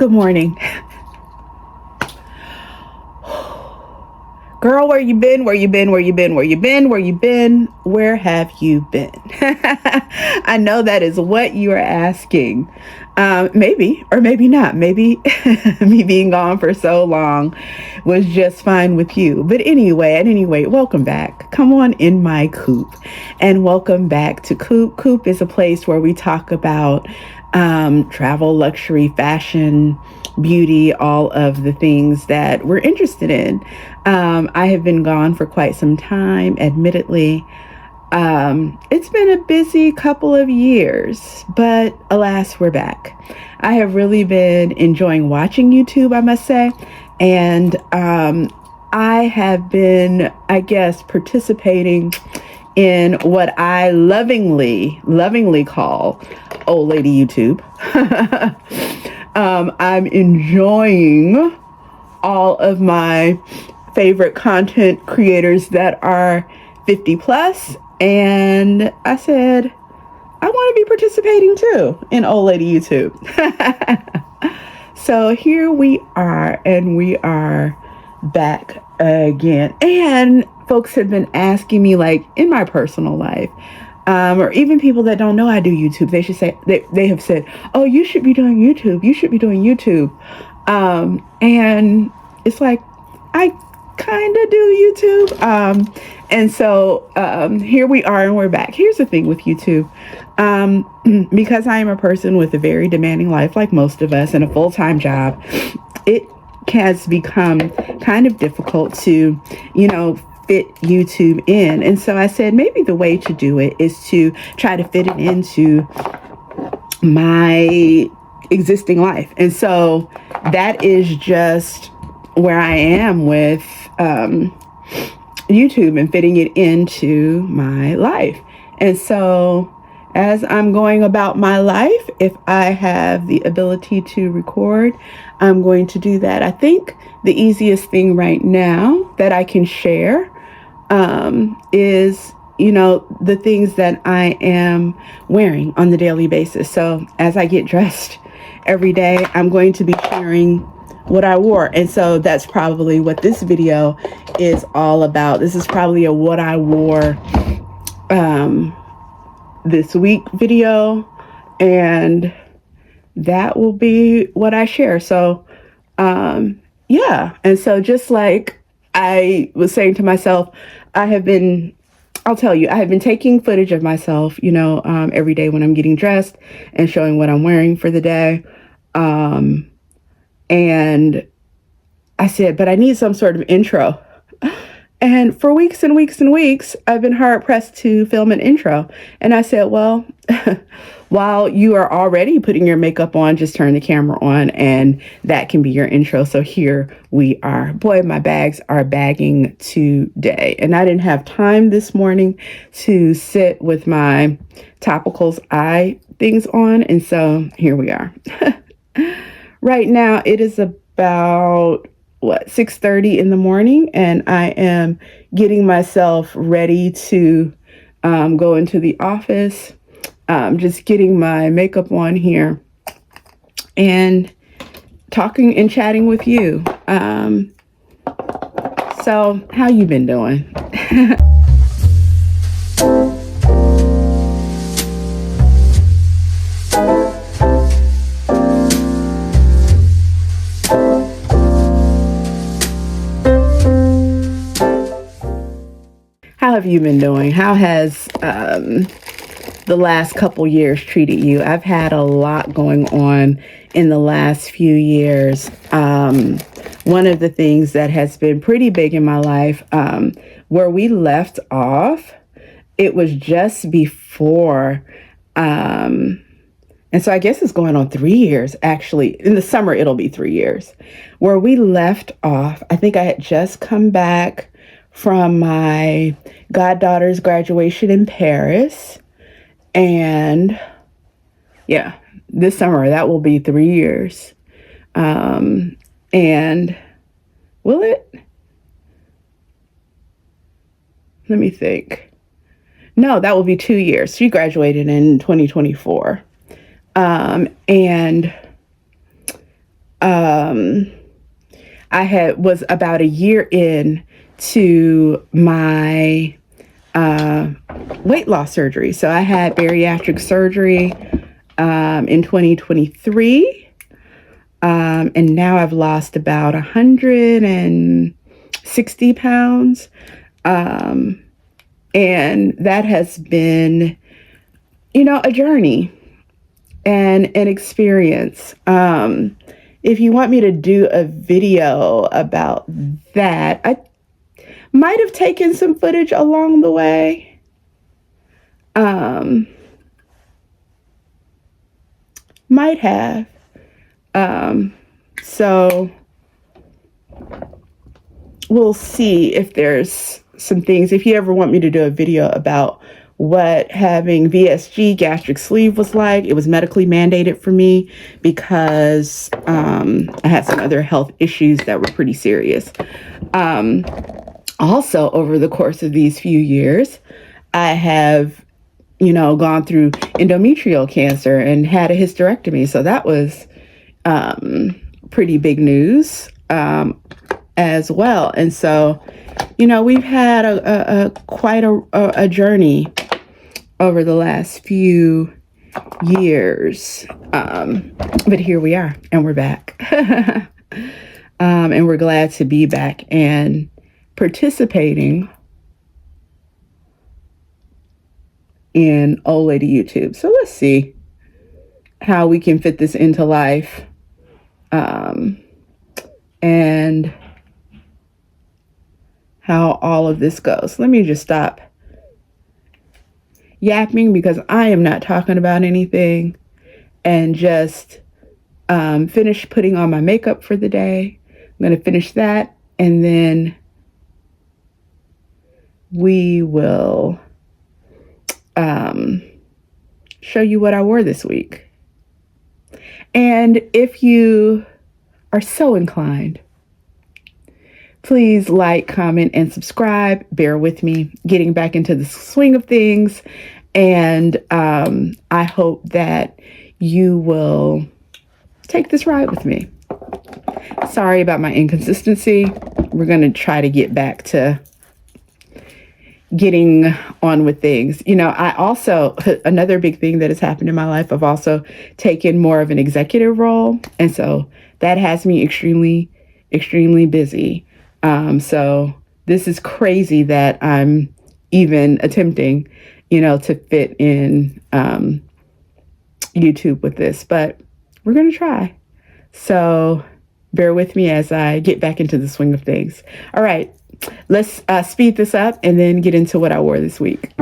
Good morning. Girl, where you been? Where you been? Where you been? Where you been? Where you been? Where have you been? I know that is what you are asking. Maybe, or maybe not. Maybe me being gone for so long was just fine with you. But anyway, welcome back. Come on in my coop and welcome back to Coop. Coop is a place where we talk about travel, luxury, fashion, beauty, all of the things that we're interested in. I have been gone for quite some time, admittedly. It's been a busy couple of years, but alas, we're back. I have really been enjoying watching YouTube, I must say. And I have been, I guess, participating in what I lovingly call old lady YouTube. I'm enjoying all of my favorite content creators that are 50 plus. And I said, I want to be participating too in old lady YouTube. So here we are, and we are back again. And folks have been asking me, like, in my personal life, or even people that don't know I do YouTube, they have said, oh, you should be doing YouTube. You should be doing YouTube. And it's like, I kind of do YouTube. And so here we are, and we're back. Here's the thing with YouTube. Because I am a person with a very demanding life, like most of us, and a full-time job, it has become kind of difficult to, fit YouTube in. And so I said, maybe the way to do it is to try to fit it into my existing life. And so that is just where I am with YouTube and fitting it into my life. And so as I'm going about my life, if I have the ability to record, I'm going to do that. I think the easiest thing right now that I can share is, the things that I am wearing on the daily basis. So as I get dressed every day, I'm going to be sharing what I wore. And so that's probably what this video is all about. This is probably a what I wore this week video, and that will be what I share. So yeah. And so just like I was saying to myself, I have been taking footage of myself, every day when I'm getting dressed and showing what I'm wearing for the day. And I said, but I need some sort of intro. And for weeks and weeks and weeks, I've been hard pressed to film an intro. And I said, well, while you are already putting your makeup on, just turn the camera on and that can be your intro. So here we are. Boy, my bags are bagging today. And I didn't have time this morning to sit with my topicals eye things on. And so here we are. Right now it is about 6:30 in the morning, and I am getting myself ready to go into the office. Just getting my makeup on here and talking and chatting with you. So how you been doing? How have you been doing? How has the last couple years treated you? I've had a lot going on in the last few years. One of the things that has been pretty big in my life, where we left off, it was just before, and so I guess it's going on 3 years, actually. In the summer, it'll be 3 years. Where we left off, I think I had just come back from my goddaughter's graduation in Paris. And yeah, this summer, that will be 3 years. And will it? Let me think. No, that will be 2 years. She graduated in 2024. And was about a year in to my weight loss surgery. So I had bariatric surgery in 2023. And now I've lost about 160 pounds. And that has been, a journey and an experience. If you want me to do a video about that, I might have taken some footage along the way. Might have. So we'll see if there's some things. If you ever want me to do a video about what having VSG gastric sleeve was like, it was medically mandated for me because I had some other health issues that were pretty serious. Also, over the course of these few years, I have, gone through endometrial cancer and had a hysterectomy. So that was pretty big news as well. And so, we've had quite a journey over the last few years. But here we are, and we're back. And we're glad to be back and participating in Old Lady YouTube. So let's see how we can fit this into life. And how all of this goes. Let me just stop yapping because I am not talking about anything, and just finish putting on my makeup for the day. I'm going to finish that, and then we will show you what I wore this week. And if you are so inclined, please like, comment, and subscribe. Bear with me getting back into the swing of things. And I hope that you will take this ride with me. Sorry about my inconsistency. We're going to try to get back to getting on with things. I also, another big thing that has happened in my life, I've also taken more of an executive role. And so that has me extremely, extremely busy. So this is crazy that I'm even attempting, to fit in YouTube with this, but we're going to try. So bear with me as I get back into the swing of things. All right, let's speed this up and then get into what I wore this week.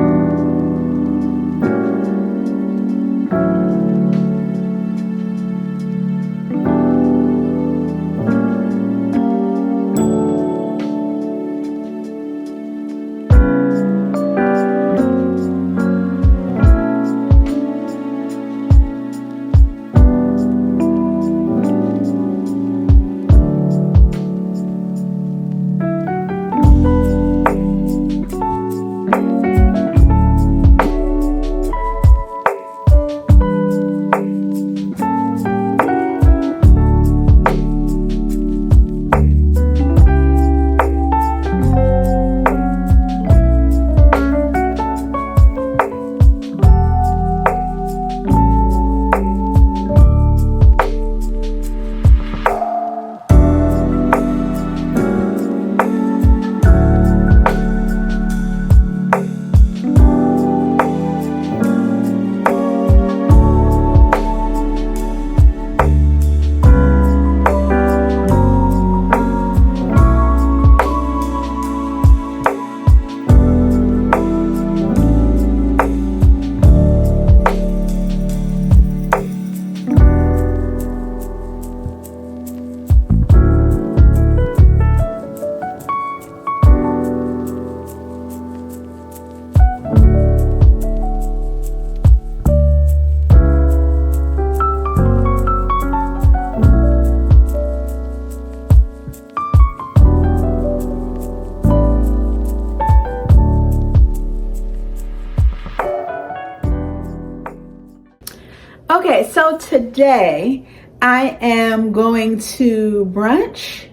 Okay, so today I am going to brunch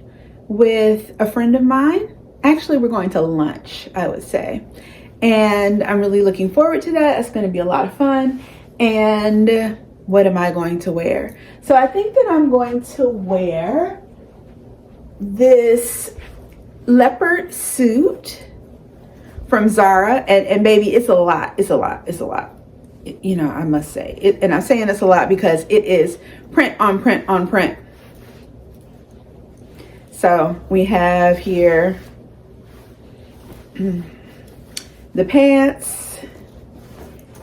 with a friend of mine. Actually, we're going to lunch, I would say. And I'm really looking forward to that. It's going to be a lot of fun. And what am I going to wear? So I think that I'm going to wear this leopard suit from Zara. And baby, it's a lot. It's a lot. It's a lot. You know, I must say it. And I'm saying this a lot because it is print on print on print. So we have here the pants,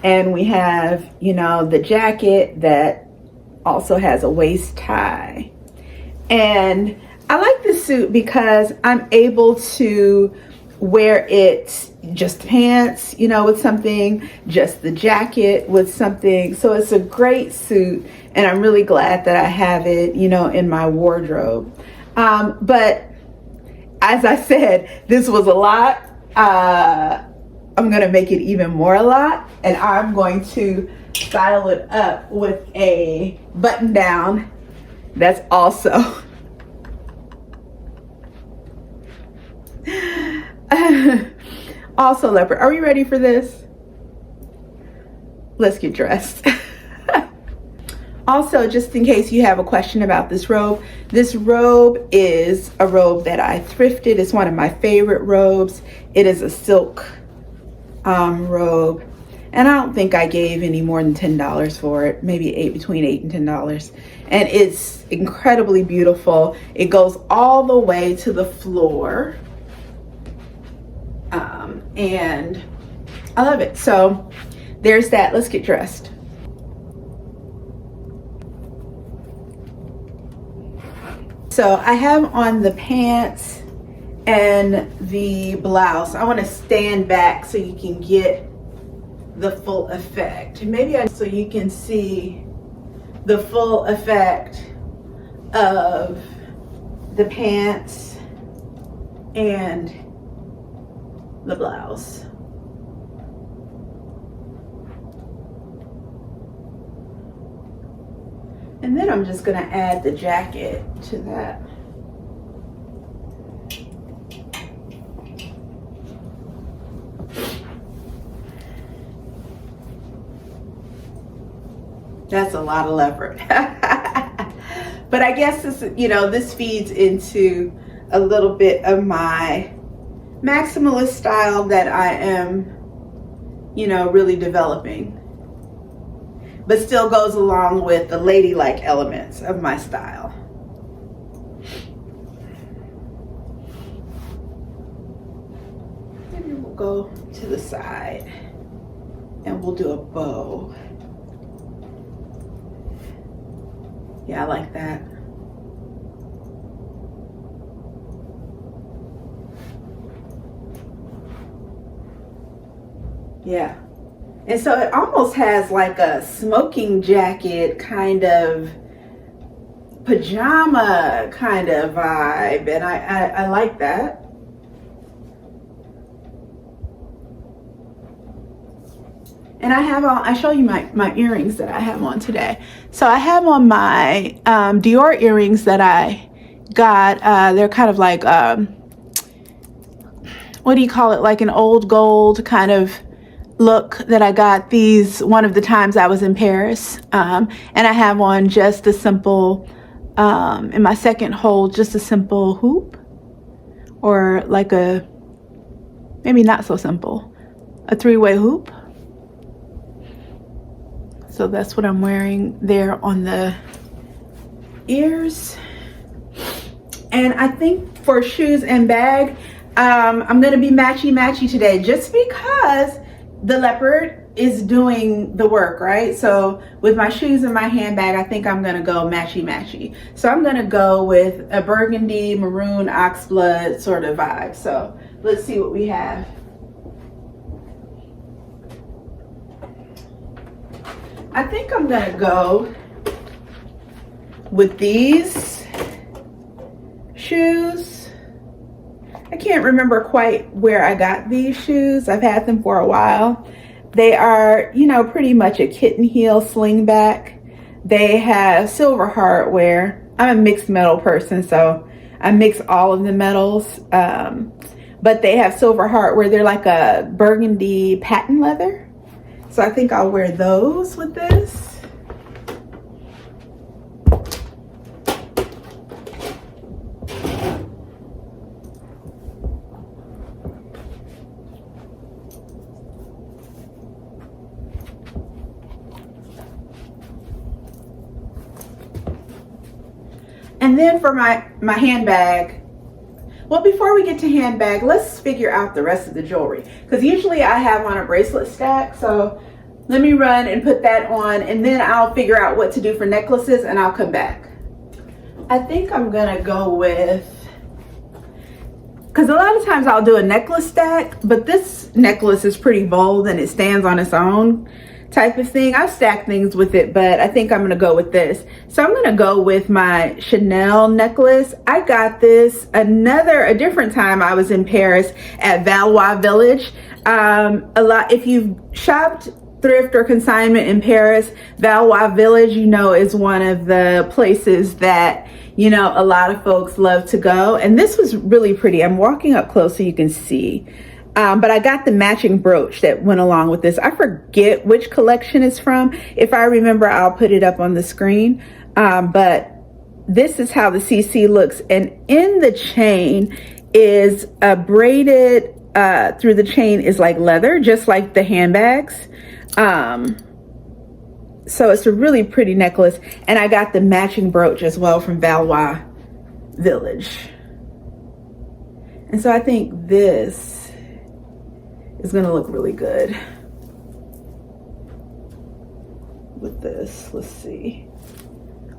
and we have, you know, the jacket that also has a waist tie. And I like this suit because I'm able to wear it just pants, you know, with something, just the jacket with something. So it's a great suit, and I'm really glad that I have it, you know, in my wardrobe. But as I said, this was a lot. I'm gonna make it even more a lot, and I'm going to style it up with a button down that's also also leopard. Are we ready for this? Let's get dressed. Also, just in case you have a question about this robe is a robe that I thrifted. It's one of my favorite robes. It is a silk robe, and I don't think I gave any more than $10 for it, maybe between $8 and $10. And it's incredibly beautiful. It goes all the way to the floor, and I love it. So there's that. Let's get dressed. So I have on the pants and the blouse. I want to stand back so you can get the full effect. Maybe so you can see the full effect of the pants and the blouse. And then I'm just going to add the jacket to that. That's a lot of leopard. But I guess this, you know, this feeds into a little bit of my maximalist style that I am, you know, really developing, but still goes along with the ladylike elements of my style. Maybe we'll go to the side and we'll do a bow. Yeah, I like that. Yeah. And so it almost has like a smoking jacket kind of pajama kind of vibe, and I like that. And I have on, I show you my earrings that I have on today. So I have on my Dior earrings that I got. They're kind of like, what do you call it? Like an old gold kind of look that I got these one of the times I was in Paris. And I have on just a simple, in my second hole, just a simple hoop, or like a, maybe not so simple, a three-way hoop. So that's what I'm wearing there on the ears. And I think for shoes and bag, I'm gonna be matchy-matchy today, just because the leopard is doing the work, right? So with my shoes and my handbag, I think I'm gonna go matchy-matchy. So I'm gonna go with a burgundy, maroon, oxblood sort of vibe. So let's see what we have. I think I'm gonna go with these shoes. I can't remember quite where I got these shoes. I've had them for a while. They are, you know, pretty much a kitten heel slingback, they have silver hardware. I'm a mixed metal person, so I mix all of the metals. But they have silver hardware. They're like a burgundy patent leather. So I think I'll wear those with this. And then for my handbag, well, before we get to handbag, let's figure out the rest of the jewelry. Because usually I have on a bracelet stack. So let me run and put that on, and then I'll figure out what to do for necklaces, and I'll come back. I think I'm gonna go with, because a lot of times I'll do a necklace stack, but this necklace is pretty bold and it stands on its own type of thing. I've stacked things with it, but I think I'm gonna go with this. So I'm gonna go with my Chanel necklace. I got this a different time I was in Paris at Valois Village. If you've shopped thrift or consignment in Paris, Valois Village, is one of the places that, a lot of folks love to go. And this was really pretty. I'm walking up close so you can see. But I got the matching brooch that went along with this. I forget which collection it's from. If I remember, I'll put it up on the screen. But this is how the CC looks. And in the chain is braided through the chain is like leather, just like the handbags. So it's a really pretty necklace. And I got the matching brooch as well from Valois Village. And so I think this is gonna look really good with this. Let's see.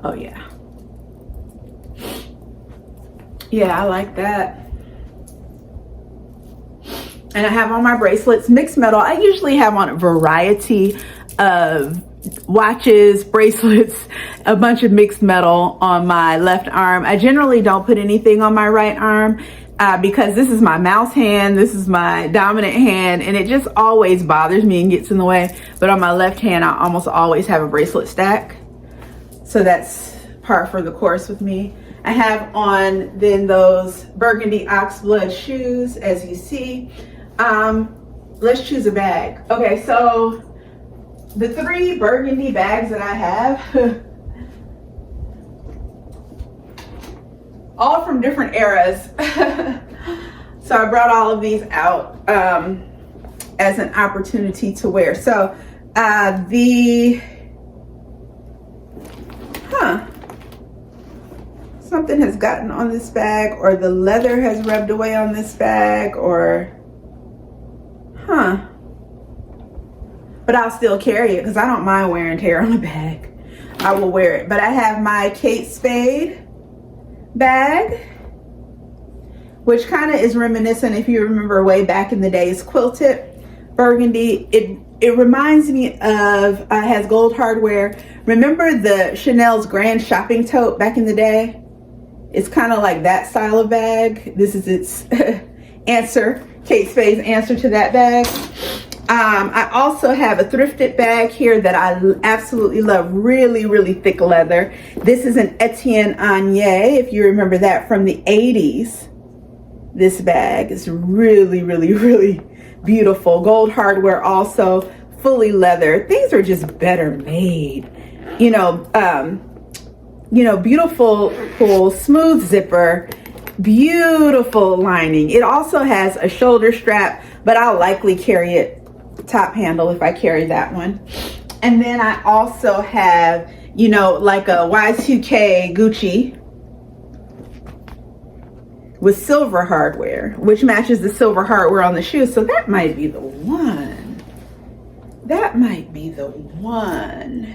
Oh yeah. Yeah, I like that. And I have on my bracelets, mixed metal. I usually have on a variety of watches, bracelets, a bunch of mixed metal on my left arm. I generally don't put anything on my right arm because this is my mouse hand, this is my dominant hand, and it just always bothers me and gets in the way. But on my left hand, I almost always have a bracelet stack. So that's par for the course with me. I have on then those burgundy oxblood shoes, as you see. Let's choose a bag. Okay, so the 3 burgundy bags that I have, all from different eras. So I brought all of these out as an opportunity to wear. So something has gotten on this bag, or the leather has rubbed away on this bag, or but I'll still carry it because I don't mind wear and tear on a bag. I will wear it. But I have my Kate Spade bag, which kind of is reminiscent, if you remember way back in the days, quilted burgundy. It reminds me of, has gold hardware. Remember the Chanel's Grand Shopping Tote back in the day? It's kind of like that style of bag. This is its answer, Kate Spade's answer to that bag. I also have a thrifted bag here that I absolutely love. Really, really thick leather. This is an Etienne Agnier, if you remember that from the 80s. This bag is really, really, really beautiful. Gold hardware also, fully leather. Things are just better made. Beautiful pull, smooth zipper, beautiful lining. It also has a shoulder strap, but I'll likely carry it top handle if I carry that one. And then I also have, like a Y2K Gucci with silver hardware, which matches the silver hardware on the shoes. So that might be the one. That might be the one.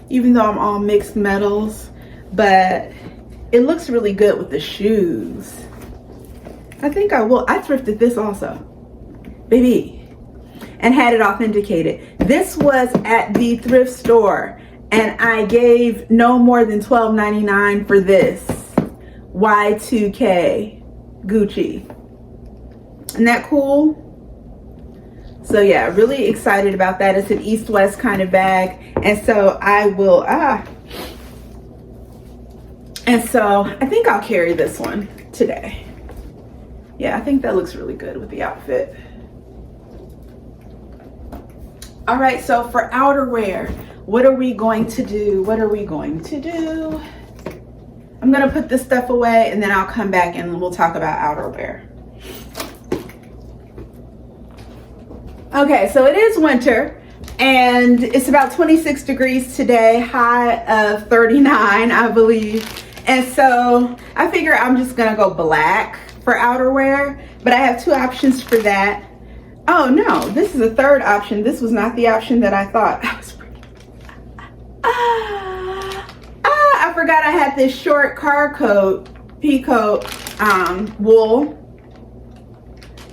Even though I'm all mixed metals, but it looks really good with the shoes. I think I will. I thrifted this also, baby, and had it authenticated. This was at the thrift store, and I gave no more than $12.99 for this Y2K Gucci. Isn't that cool? So yeah, really excited about that. It's an east-west kind of bag. And so I will, and so I think I'll carry this one today. Yeah, I think that looks really good with the outfit. All right, so for outerwear, what are we going to do? What are we going to do? I'm gonna put this stuff away and then I'll come back and we'll talk about outerwear. Okay, so it is winter and it's about 26 degrees today, high of 39, I believe. And so I figure I'm just gonna go black for outerwear, but I have two options for that. Oh no, this is a third option. This was not the option that I thought. I forgot I had this short car coat, pea coat, wool.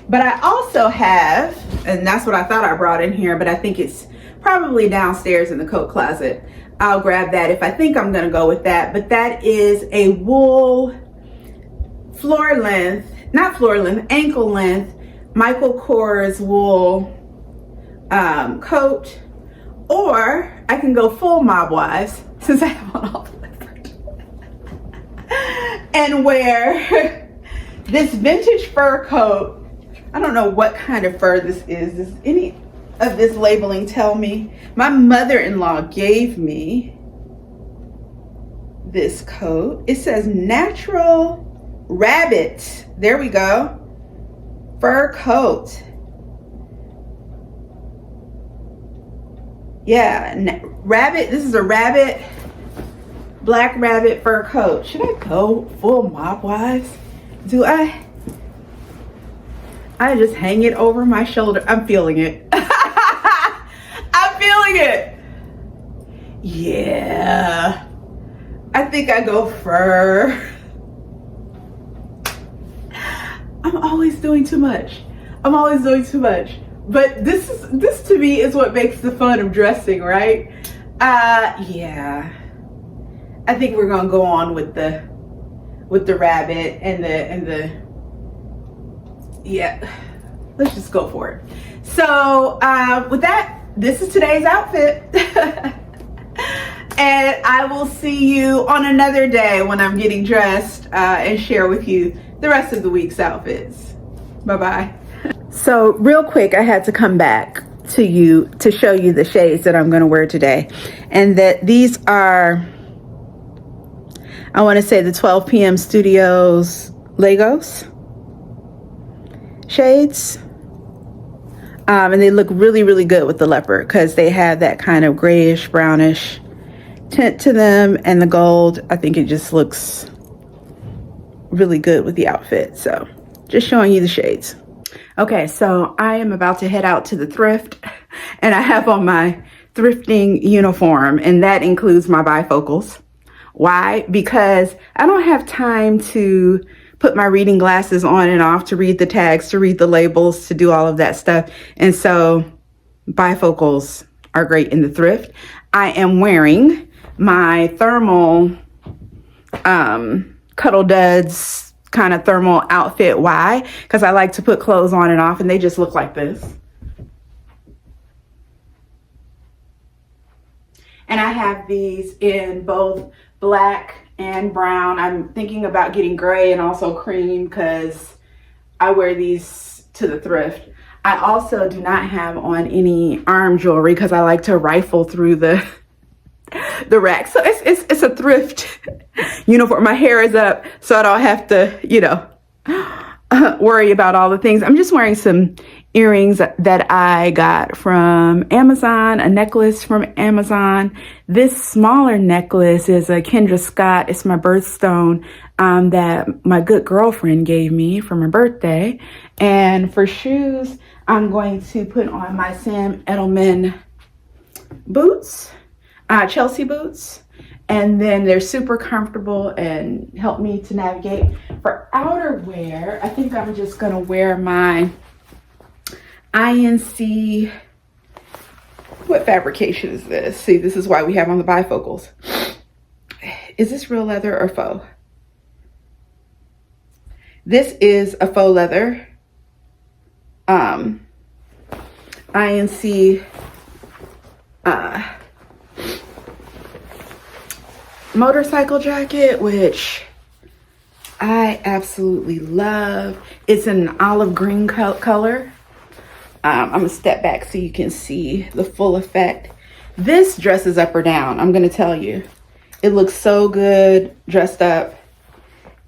But I also have, and that's what I thought I brought in here, but I think it's probably downstairs in the coat closet. I'll grab that if I think I'm gonna go with that. But that is a wool floor length, not floor length, ankle length, Michael Kors wool coat. Or I can go full Mob Wives, since I have on all the Leopard, and wear this vintage fur coat. I don't know what kind of fur this is. Does any of this labeling tell me? My mother-in-law gave me this coat. It says natural rabbit. There we go. Fur coat. Yeah, rabbit. This is a rabbit, black rabbit fur coat. Should I go full Mob Wives? Do I just hang it over my shoulder? I'm feeling it. I'm feeling it. Yeah. I think I go fur. I'm always doing too much. I'm always doing too much. But this to me is what makes the fun of dressing, right? Yeah. I think we're gonna go on with the rabbit and the yeah. Let's just go for it. So with that, this is today's outfit. And I will see you on another day when I'm getting dressed and share with you the rest of the week's outfits. Bye-bye. So real quick, I had to come back to you to show you the shades that I'm going to wear today. And that these are, I want to say, the 12 p.m. Studios Legos shades. And they look really, really good with the leopard because they have that kind of grayish, brownish tint to them. And the gold, I think it just looks really good with the outfit. So just showing you the shades. Okay, so I am about to head out to the thrift and I have on my thrifting uniform, and that includes my bifocals. Why? Because I don't have time to put my reading glasses on and off, to read the tags, to read the labels, to do all of that stuff. And so bifocals are great in the thrift. I am wearing my thermal Cuddle Duds kind of thermal outfit. Why? Because I like to put clothes on and off and they just look like this. And I have these in both black and brown. I'm thinking about getting gray and also cream because I wear these to the thrift. I also do not have on any arm jewelry because I like to rifle through the rack. So it's a thrift uniform. My hair is up so I don't have to, you know, worry about all the things. I'm just wearing some earrings that I got from Amazon, a necklace from Amazon. This smaller necklace is a Kendra Scott. It's my birthstone that my good girlfriend gave me for my birthday. And for shoes, I'm going to put on my Sam Edelman boots, Chelsea boots. And then they're super comfortable and help me to navigate. For outerwear, I think I'm just gonna wear my INC, what fabrication is this? See, this is why we have on the bifocals. Is this real leather or faux? This is a faux leather. INC motorcycle jacket, which I absolutely love. It's an olive green color. I'm gonna step back so you can see the full effect. This dresses up or down, I'm gonna tell you. It looks so good dressed up,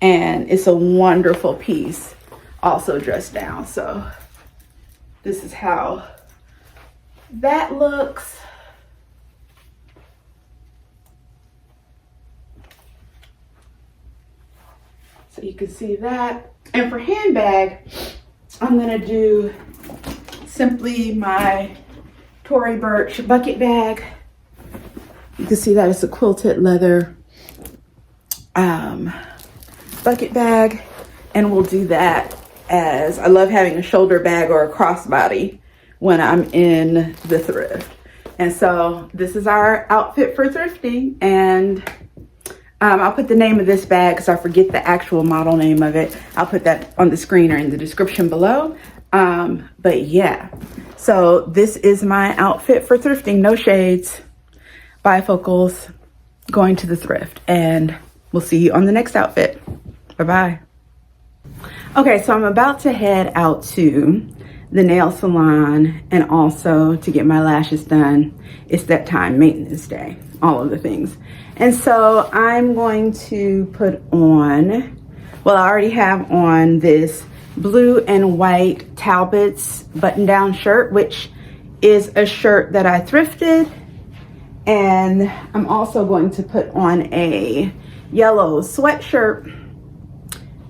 and it's a wonderful piece also dressed down. So this is how that looks. So you can see that. And for handbag, I'm gonna do simply my Tory Burch bucket bag. You can see that it's a quilted leather bucket bag. And we'll do that as, I love having a shoulder bag or a crossbody when I'm in the thrift. And so this is our outfit for thrifting. And I'll put the name of this bag because I forget the actual model name of it. I'll put that on the screen or in the description below. But yeah, so this is my outfit for thrifting. No shades, bifocals, going to the thrift, and we'll see you on the next outfit. Bye-bye. Okay, so I'm about to head out to the nail salon and also to get my lashes done. It's that time, maintenance day, all of the things. And so I'm going to put on, well, I already have on this blue and white Talbot's button-down shirt, which is a shirt that I thrifted. And I'm also going to put on a yellow sweatshirt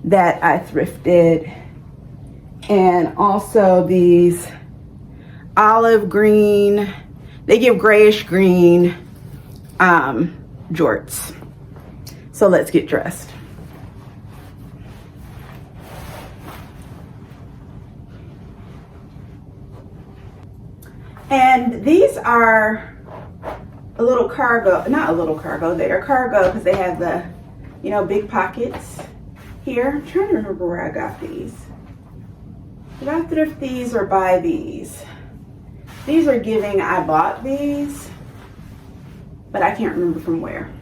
that I thrifted, and also these olive green, they give grayish green jorts. So let's get dressed. And these are a little cargo, not a little cargo, they are cargo because they have the, you know, big pockets here. I'm trying to remember where I got these. Did I thrift these or buy these? These are giving, I bought these, but I can't remember from where.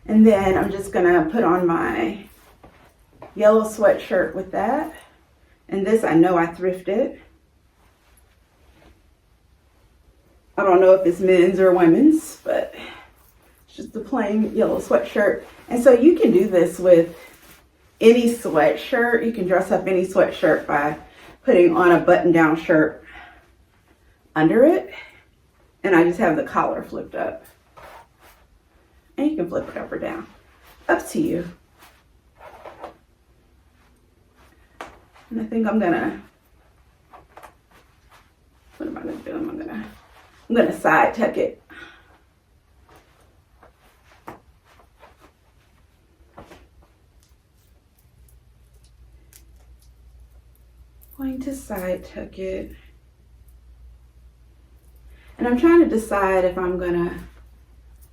And then I'm just gonna put on my yellow sweatshirt with that. And this I know I thrifted. I don't know if it's men's or women's, but it's just a plain yellow sweatshirt. And so you can do this with any sweatshirt. You can dress up any sweatshirt by putting on a button-down shirt under it. And I just have the collar flipped up. And you can flip it up or down. Up to you. And I think I'm gonna, what am I gonna do? I'm gonna side tuck it. Going to side tuck it. And I'm trying to decide if I'm gonna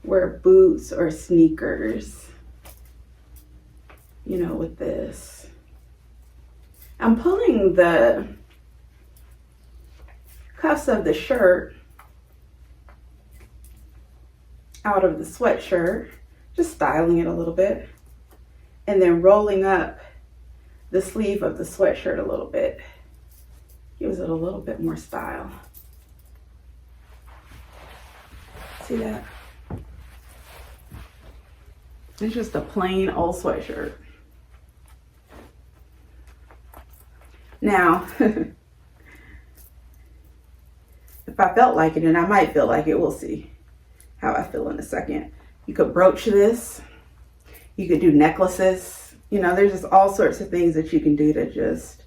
wear boots or sneakers, you know, with this. I'm pulling the cuffs of the shirt out of the sweatshirt, just styling it a little bit, and then rolling up the sleeve of the sweatshirt a little bit. Gives it a little bit more style. See that? It's just a plain old sweatshirt. Now, if I felt like it, and I might feel like it, we'll see how I feel in a second. You could brooch this. You could do necklaces. You know, there's just all sorts of things that you can do to just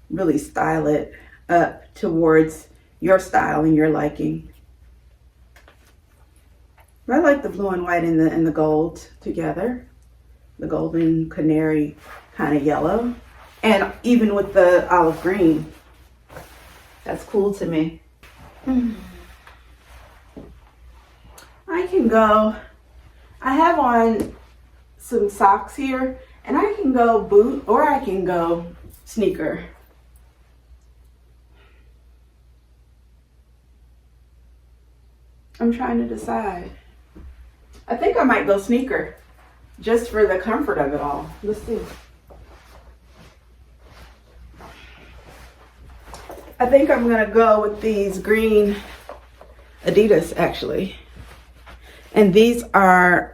really style it up towards your style and your liking. I like the blue and white and the gold together. The golden canary kind of yellow. And even with the olive green. That's cool to me. I can go I have on some socks here, and I can go boot or I can go sneaker. I'm trying to decide. I think I might go sneaker just for the comfort of it all. Let's see. I think I'm gonna go with these green Adidas actually. And these are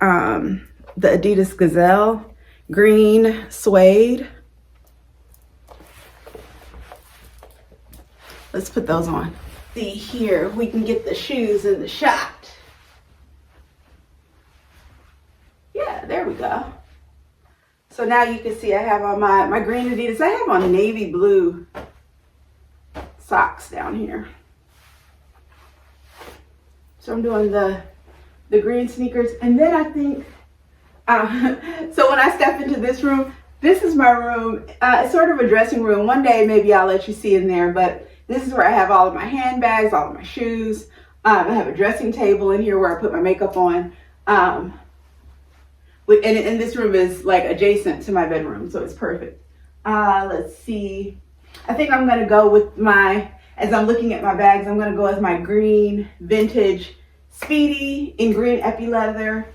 the Adidas Gazelle green suede. Let's put those on. See here, we can get the shoes in the shot. Yeah, there we go. So now you can see I have on my green Adidas. I have on navy blue socks down here. So I'm doing the green sneakers. And then I think, so when I step into this room, this is my room. It's sort of a dressing room. One day maybe I'll let you see in there, but this is where I have all of my handbags, all of my shoes. I have a dressing table in here where I put my makeup on. And this room is like adjacent to my bedroom, so it's perfect. Let's see. I think I'm gonna go with as I'm looking at my bags, I'm gonna go with my green vintage Speedy in green epi leather.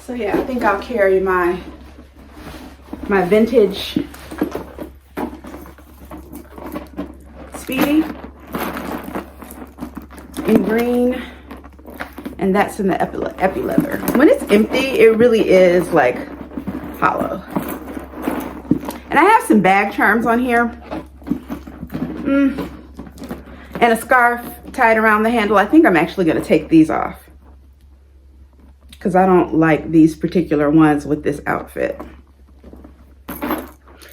So yeah, I think I'll carry my vintage Speedy in green, and that's in the epi leather. When it's empty, it really is like hollow. And I have some bag charms on here. And a scarf tied around the handle. I think I'm actually going to take these off because I don't like these particular ones with this outfit.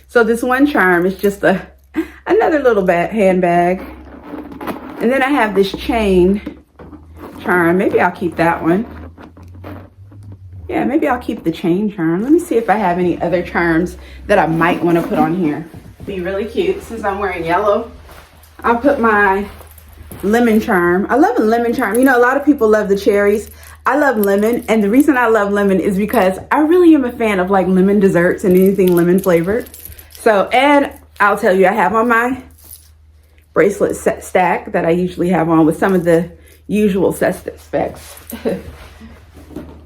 So this one charm is just another little handbag. And then I have this chain charm. Maybe I'll keep that one. Yeah, maybe I'll keep the chain charm. Let me see if I have any other charms that I might want to put on here. Be really cute since I'm wearing yellow. I'll put my lemon charm. I love a lemon charm. You know, a lot of people love the cherries. I love lemon, and the reason I love lemon is because I really am a fan of like lemon desserts and anything lemon flavored. So, and I'll tell you, I have on my bracelet stack that I usually have on with some of the usual specs.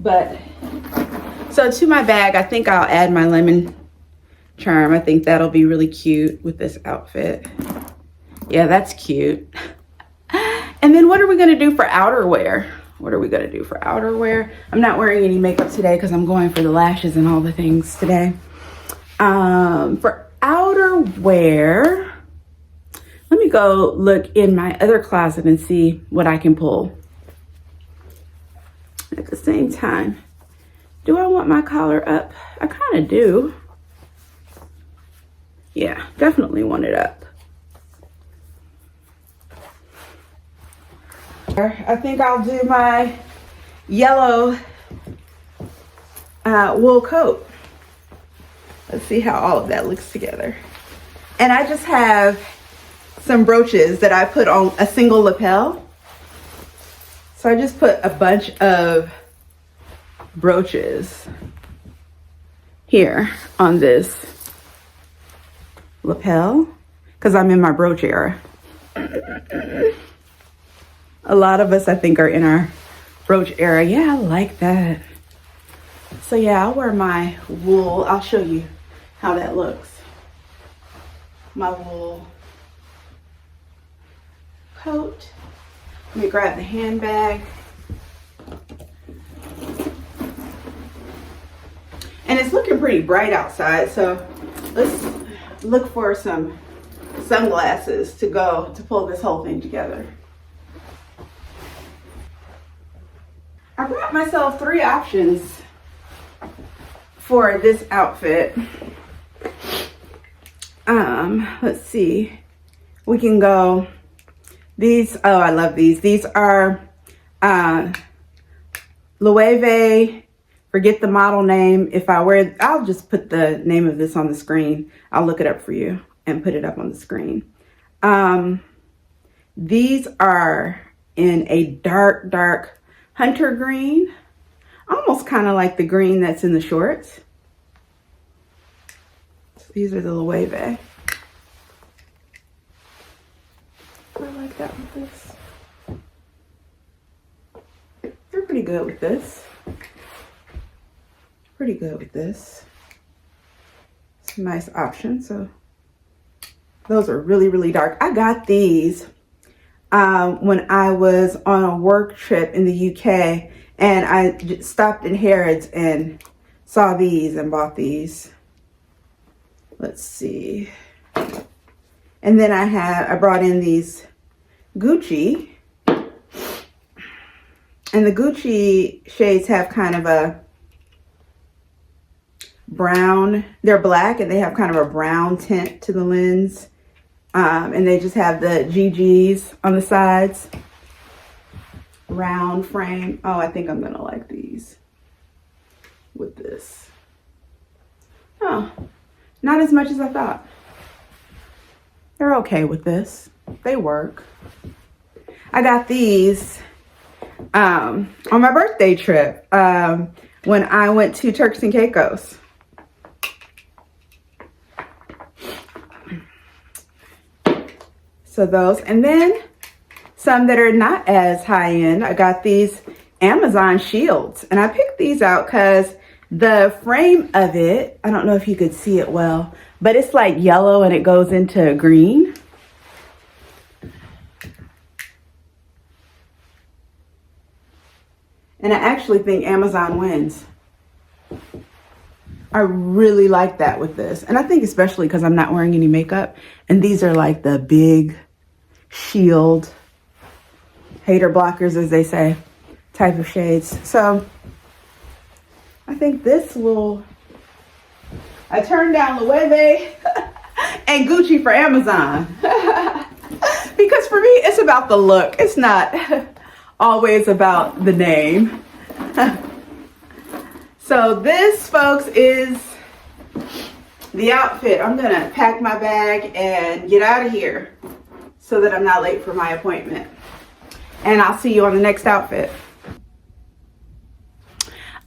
But, so to my bag, I think I'll add my lemon charm. I think that'll be really cute with this outfit. Yeah, that's cute. And then what are we gonna do for outerwear? What are we gonna do for outerwear? I'm not wearing any makeup today because I'm going for the lashes and all the things today. For outerwear, let me go look in my other closet and see what I can pull. At the same time, do I want my collar up? I kind of do. Yeah, definitely want it up. I think I'll do my yellow wool coat. Let's see how all of that looks together. And I just have some brooches that I put on a single lapel. So I just put a bunch of brooches here on this lapel because I'm in my brooch era. A lot of us, I think, are in our brooch era. Yeah, I like that. So yeah, I'll wear my wool. I'll show you how that looks. My wool coat. Let me grab the handbag. And it's looking pretty bright outside, so let's look for some sunglasses to pull this whole thing together. I brought myself 3 options for this outfit. Let's see. We can go these. Oh, I love these. These are Loewe. Forget the model name. If I wear, I'll just put the name of this on the screen. I'll look it up for you and put it up on the screen. These are in a dark hunter green, almost kind of like the green that's in the shorts. So these are the Loewe. I like that with this. They're pretty good with this. Pretty good with this. It's a nice option. So those are really, really dark. I got these when I was on a work trip in the UK, and I stopped in Harrods and saw these and bought these. Let's see. And then I brought in these Gucci. And the Gucci shades have kind of a brown, they're black and they have kind of a brown tint to the lens. And they just have the GGs on the sides. Round frame. Oh, I think I'm gonna like these with this. Oh, not as much as I thought. They're okay with this. They work. I got these on my birthday trip when I went to Turks and Caicos. So those, and then some that are not as high end. I got these Amazon shields, and I picked these out because the frame of it, I don't know if you could see it well, but it's like yellow and it goes into green. And I actually think Amazon wins. I really like that with this. And I think especially because I'm not wearing any makeup. And these are like the big shield, hater blockers, as they say, type of shades. So I think this will, I turned down Loewe and Gucci for Amazon. Because for me, it's about the look. It's not always about the name. So this, folks, is the outfit. I'm gonna pack my bag and get out of here so that I'm not late for my appointment. And I'll see you on the next outfit.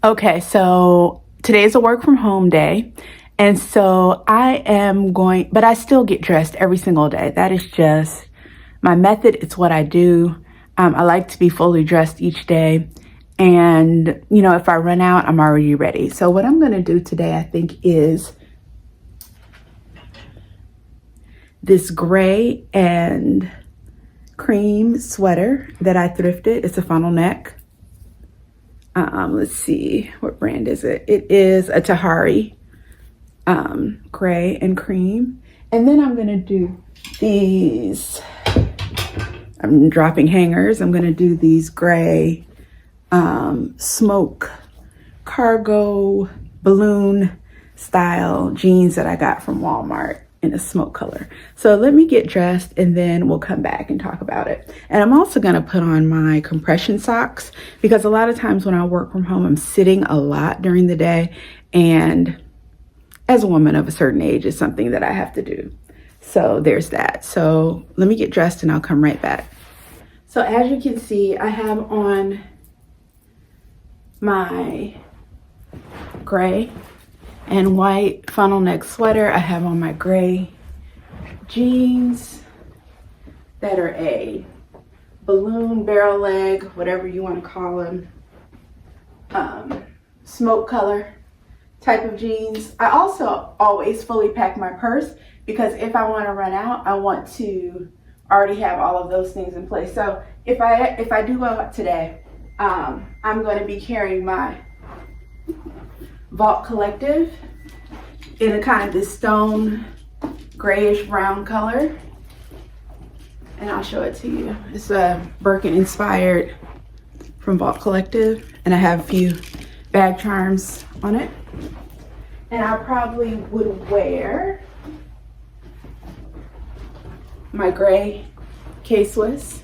Okay, so today's a work from home day. And so I am going, but I still get dressed every single day. That is just my method. It's what I do. I like to be fully dressed each day. And, you know, if I run out, I'm already ready. So what I'm going to do today, I think, is this gray and cream sweater that I thrifted. It's a funnel neck. Let's see, what brand is it? It is a Tahari, gray and cream. And then I'm going to do these, I'm dropping hangers. I'm going to do these gray smoke cargo balloon style jeans that I got from Walmart in a smoke color. So let me get dressed and then we'll come back and talk about it. And I'm also going to put on my compression socks because a lot of times when I work from home, I'm sitting a lot during the day. And as a woman of a certain age, it's something that I have to do. So there's that. So let me get dressed and I'll come right back. So as you can see, I have on my gray and white funnel neck sweater. I have on my gray jeans that are a balloon barrel leg, whatever you want to call them, smoke color type of jeans. I also always fully pack my purse because if I want to run out, I want to already have all of those things in place. So if I do go out today, I'm going to be carrying my Vault Collective in a kind of this stone grayish brown color, and I'll show it to you. It's a Birkin inspired from Vault Collective, and I have a few bag charms on it. And I probably would wear my gray K-Swiss,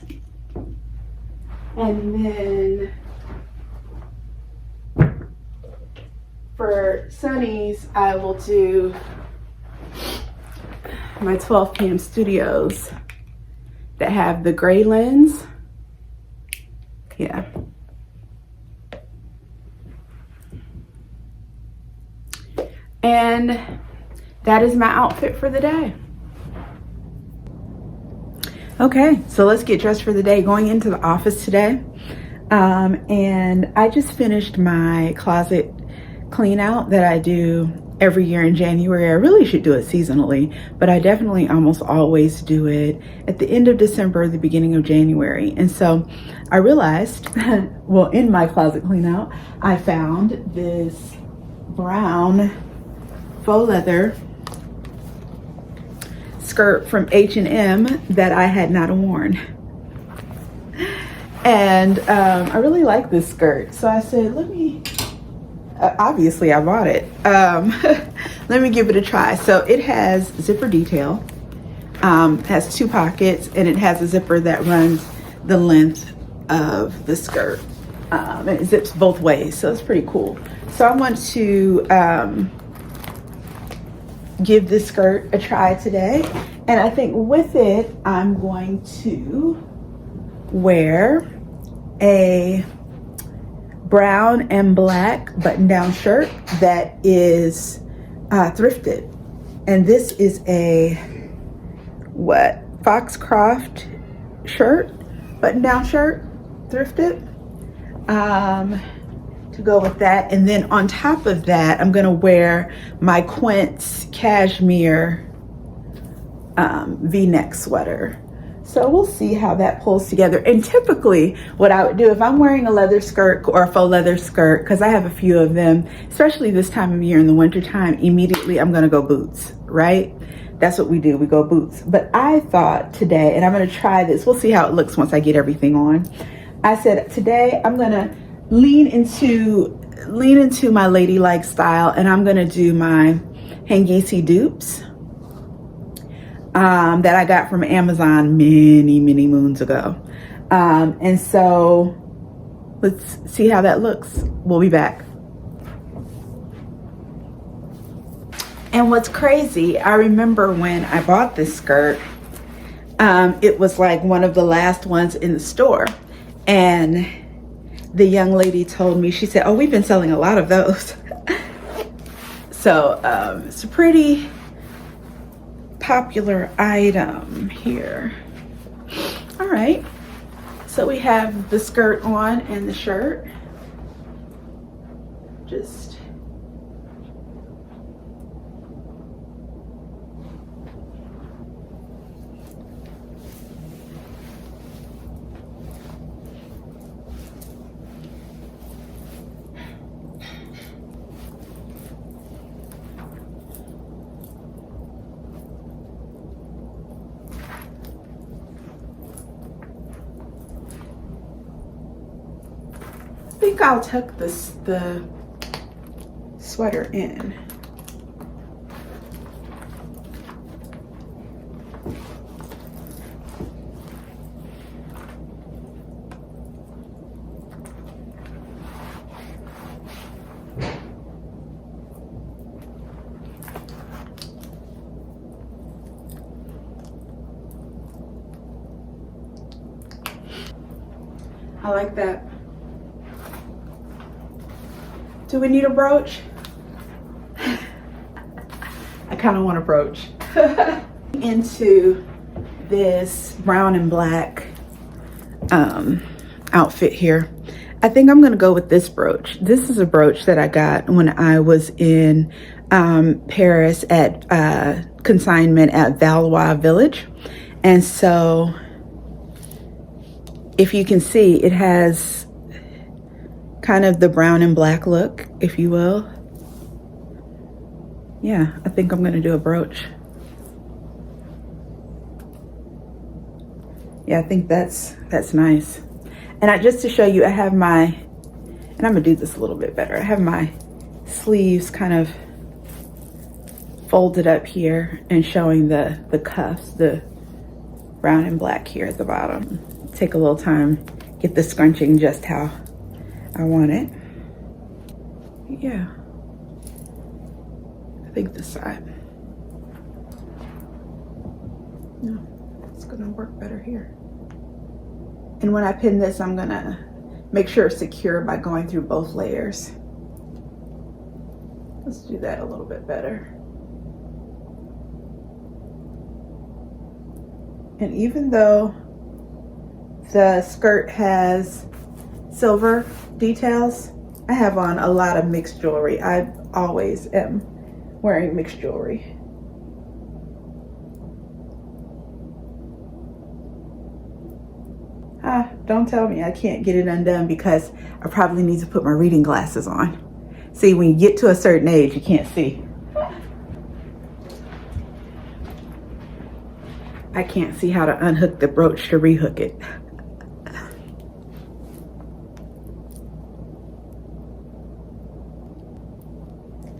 and then for sunnies, I will do my 12 PM Studios that have the gray lens. Yeah. and that is my outfit for the day. Okay, so let's get dressed for the day. Going into the office today. And I just finished my closet clean out that I do every year in January. I really should do it seasonally, but I definitely almost always do it at the end of December, the beginning of January. And so I realized, well, in my closet clean out, I found this brown faux leather skirt from H&M that I had not worn. And I really like this skirt. So I said, let me, obviously I bought it. Let me give it a try. So it has zipper detail, has 2 pockets, and it has a zipper that runs the length of the skirt. And it zips both ways, so it's pretty cool. So I want to give this skirt a try today. And I think with it, I'm going to wear a brown and black button-down shirt that is thrifted. And this is a Foxcroft shirt, button-down shirt, thrifted, to go with that. And then on top of that, I'm gonna wear my Quince cashmere V-neck sweater. So we'll see how that pulls together. And typically what I would do if I'm wearing a leather skirt or a faux leather skirt, because I have a few of them, especially this time of year in the winter time, immediately I'm gonna go boots, right? That's what we do, we go boots. But I thought today, and I'm gonna try this, we'll see how it looks once I get everything on. I said today I'm gonna lean into my ladylike style, and I'm gonna do my Hangisi dupes that I got from Amazon many moons ago. And so let's see how that looks. We'll be back. And what's crazy, I remember when I bought this skirt, it was like one of the last ones in the store. And the young lady told me, she said, oh, we've been selling a lot of those. So it's a pretty popular item here. All right, so we have the skirt on and the shirt. Just I think I'll tuck the sweater in. I like that. Do we need a brooch? I kind of want a brooch. Into this brown and black outfit here. I think I'm gonna go with this brooch. This is a brooch that I got when I was in Paris at consignment at Valois Village. And so if you can see, it has kind of the brown and black look, if you will. Yeah, I think I'm gonna do a brooch. Yeah, I think that's nice. And just to show you, I have my, and I'm gonna do this a little bit better. I have my sleeves kind of folded up here and showing the cuffs, the brown and black here at the bottom. Take a little time, get the scrunching just how I want it. Yeah, I think this side. No, it's gonna work better here. And when I pin this, I'm gonna make sure it's secure by going through both layers. Let's do that a little bit better. And even though the skirt has silver details, I have on a lot of mixed jewelry. I always am wearing mixed jewelry. Don't tell me I can't get it undone because I probably need to put my reading glasses on. See, when you get to a certain age, you can't see. I can't see how to unhook the brooch to rehook it.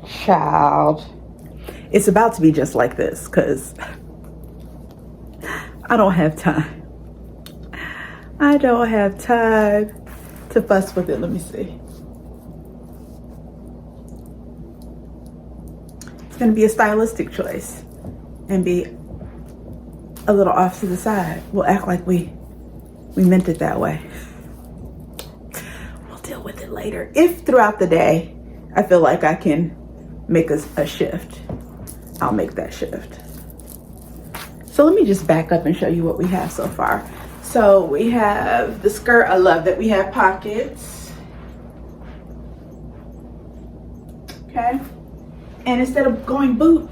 Child. It's about to be just like this because I don't have time. I don't have time to fuss with it. Let me see. It's going to be a stylistic choice and be a little off to the side. We'll act like we meant it that way. We'll deal with it later. If throughout the day I feel like I can make a shift, I'll make that shift. So let me just back up and show you what we have so far. So we have the skirt. I love that we have pockets. Okay. And instead of going boot,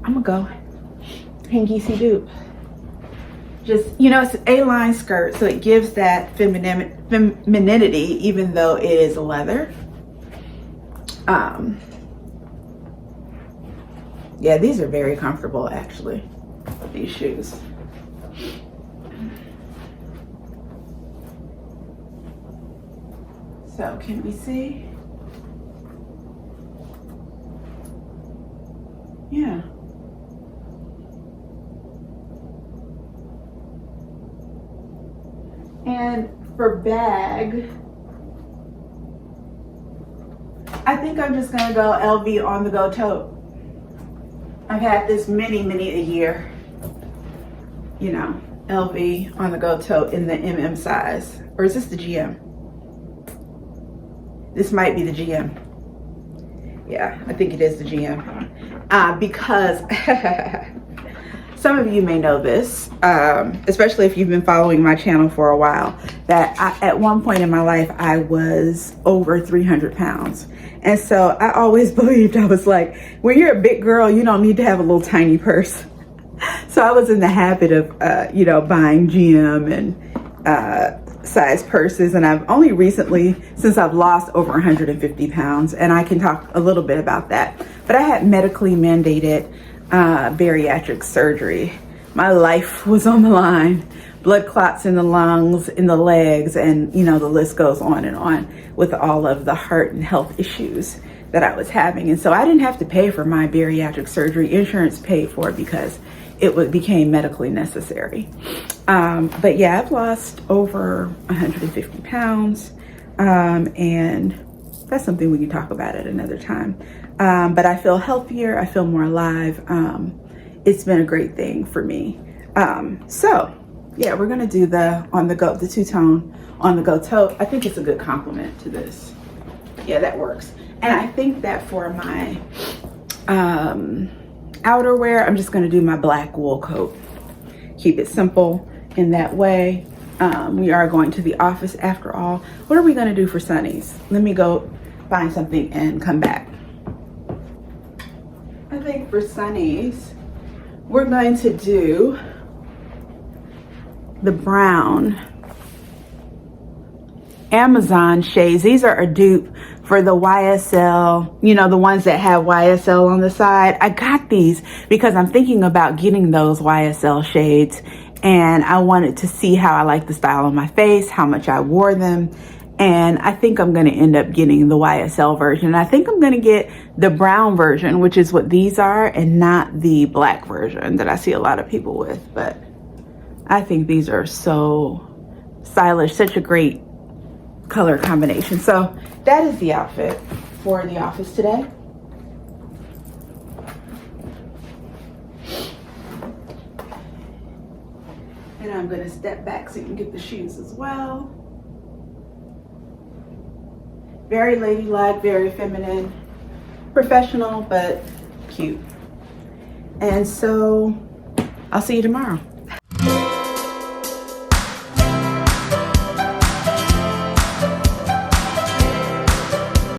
I'm gonna go hanky-see dupe. Just, you know, it's an A-line skirt, so it gives that femininity, even though it is leather. Yeah, these are very comfortable, actually, these shoes. So can we see? Yeah. And for bag, I think I'm just gonna go LV on the go tote. I've had this many a year. You know, LV on the go tote in the MM size. Or is this the GM? This might be the GM. Yeah, I think it is the GM. Because some of you may know this, especially if you've been following my channel for a while, that at one point in my life, I was over 300 pounds. And so I always believed, I was like, when you're a big girl, you don't need to have a little tiny purse. So I was in the habit of, you know, buying GM and size purses. And I've only recently, since I've lost over 150 pounds, and I can talk a little bit about that. But I had medically mandated bariatric surgery. My life was on the line. Blood clots in the lungs, in the legs, and you know, the list goes on with all of the heart and health issues that I was having. And so I didn't have to pay for my bariatric surgery. Insurance paid for it because it became medically necessary. But yeah, I've lost over 150 pounds. And that's something we can talk about at another time. But I feel healthier. I feel more alive. It's been a great thing for me. So yeah, we're gonna do the on the go, the two-tone on the go tote. I think it's a good compliment to this. Yeah, that works. And I think that for my outerwear, I'm just gonna do my black wool coat. Keep it simple in that way. We are going to the office after all. What are we gonna do for Sunnies? Let me go find something and come back. I think for Sunnies, we're going to do the brown Amazon shades. These are a dupe for the YSL, you know, the ones that have YSL on the side. I got these because I'm thinking about getting those YSL shades, and I wanted to see how I like the style on my face, how much I wore them. And I think I'm going to end up getting the YSL version. I think I'm going to get the brown version, which is what these are, and not the black version that I see a lot of people with. But I think these are so stylish, such a great color combination. So that is the outfit for the office today. And I'm going to step back so you can get the shoes as well. Very ladylike, very feminine, professional, but cute. And so I'll see you tomorrow.